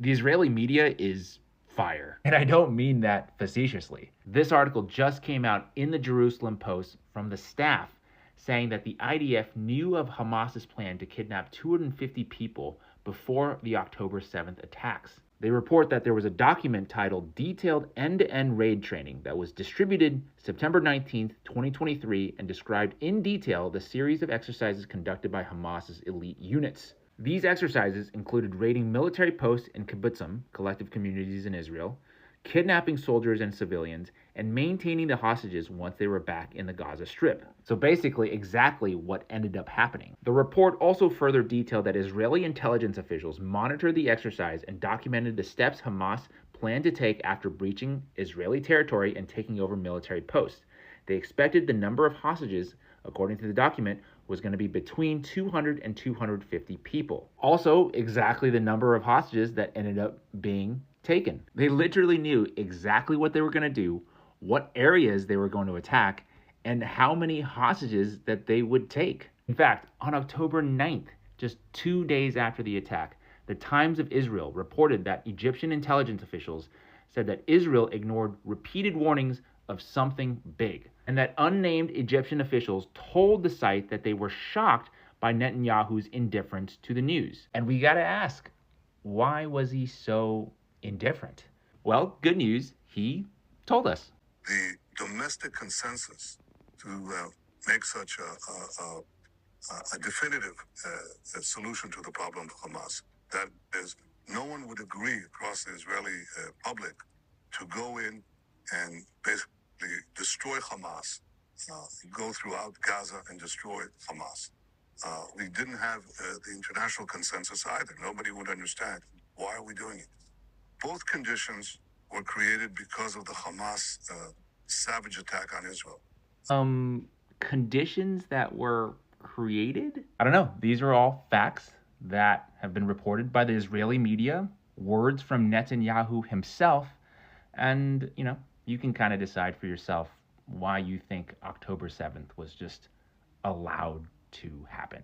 The Israeli media is fire. And I don't mean that facetiously. This article just came out in the Jerusalem Post from the staff saying that the IDF knew of Hamas's plan to kidnap 250 people before the October 7th attacks. They report that there was a document titled Detailed End-to-End Raid Training that was distributed September 19th, 2023, and described in detail the series of exercises conducted by Hamas's elite units. These exercises included raiding military posts in kibbutzim, collective communities in Israel, kidnapping soldiers and civilians, and maintaining the hostages once they were back in the Gaza Strip. So basically exactly what ended up happening. The report also further detailed that Israeli intelligence officials monitored the exercise and documented the steps Hamas planned to take after breaching Israeli territory and taking over military posts. They expected the number of hostages, according to the document, was going to be between 200 and 250 people. Also, exactly the number of hostages that ended up being taken. They literally knew exactly what they were going to do, what areas they were going to attack, and how many hostages that they would take. In fact, on October 9th, just 2 days after the attack, the Times of Israel reported that Egyptian intelligence officials said that Israel ignored repeated warnings of something big, and that unnamed Egyptian officials told the site that they were shocked by Netanyahu's indifference to the news. And we gotta ask, why was he so indifferent? Well, good news, he told us. The domestic consensus to make such a definitive solution to the problem of Hamas, that is, no one would agree across the Israeli public to go in and basically destroy Hamas, go throughout Gaza and destroy Hamas. We didn't have the international consensus either. Nobody would understand. Why are we doing it? Both conditions were created because of the Hamas savage attack on Israel. Conditions that were created? I don't know. These are all facts that have been reported by the Israeli media, words from Netanyahu himself, and, you can kind of decide for yourself why you think October 7th was just allowed to happen.